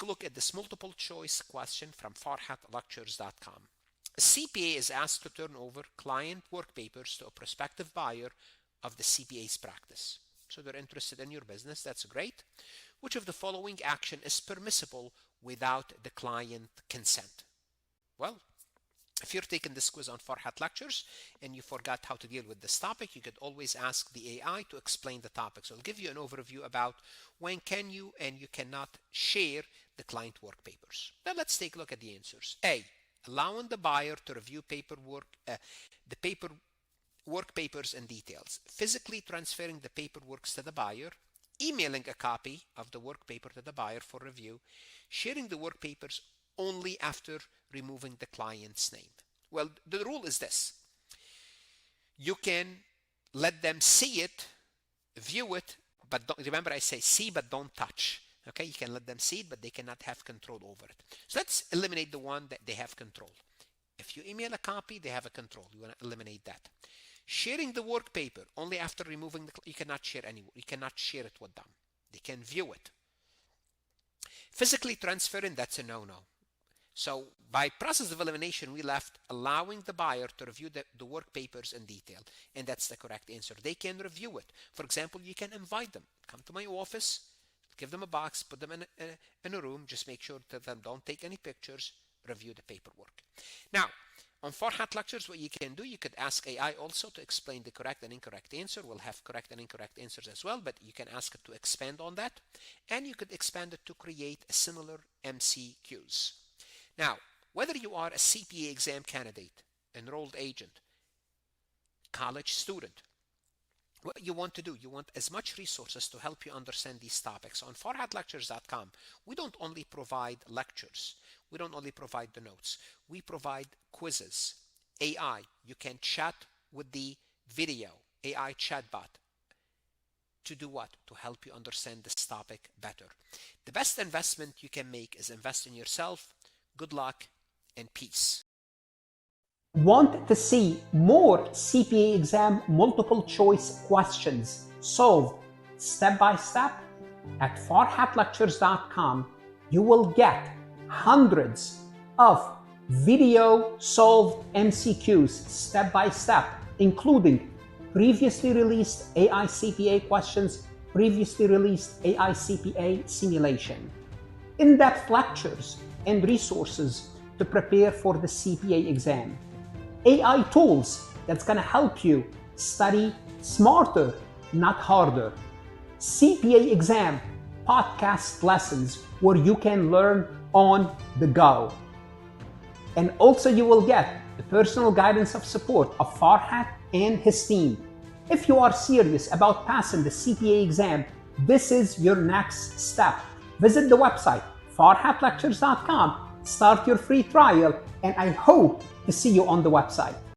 look at this multiple choice question from farhatlectures.com. A CPA is asked to turn over client work papers to a prospective buyer of the CPA's practice. So they're interested in your business. That's great. Which of the following action is permissible without the client consent? Well, if you're taking this quiz on Farhat Lectures and you forgot how to deal with this topic, you could always ask the AI to explain the topic. So it'll give you an overview about when can you and you cannot share the client work papers. Now let's take a look at the answers. A, allowing the buyer to review work papers and details, physically transferring the paperwork to the buyer, emailing a copy of the work paper to the buyer for review, sharing the work papers only after removing the client's name. Well, the rule is this. You can let them see it, view it, but remember I say see but don't touch. Okay, you can let them see it, but they cannot have control over it. So let's eliminate the one that they have control. If you email a copy, they have a control. You want to eliminate that. Sharing the work paper only after removing you cannot share anywhere. You cannot share it with them. They can view it. Physically transferring, that's a no-no. So by process of elimination, we left allowing the buyer to review the work papers in detail. And that's the correct answer. They can review it. For example, you can invite them. Come to my office, give them a box, put them in a room. Just make sure that them don't take any pictures, review the paperwork. Now, on Farhat Lectures, what you can do, you could ask AI also to explain the correct and incorrect answer. We'll have correct and incorrect answers as well, but you can ask it to expand on that. And you could expand it to create a similar MCQs. Now, whether you are a CPA exam candidate, enrolled agent, college student, what you want to do, you want as much resources to help you understand these topics. On farhatlectures.com, we don't only provide lectures. We don't only provide the notes. We provide quizzes, AI. You can chat with the video, AI chatbot. To do what? To help you understand this topic better. The best investment you can make is invest in yourself. Good luck and peace. Want to see more CPA exam multiple choice questions solved step by step? At farhatlectures.com, you will get hundreds of video solved MCQs step by step, including previously released AI CPA questions, previously released AI CPA simulation, in-depth lectures and resources to prepare for the CPA exam, AI tools that's going to help you study smarter, not harder, CPA exam podcast lessons where you can learn on the go. And also you will get the personal guidance of support of Farhat and his team. If you are serious about passing the CPA exam, this is your next step. Visit the website farhatlectures.com, start your free trial, and I hope to see you on the website.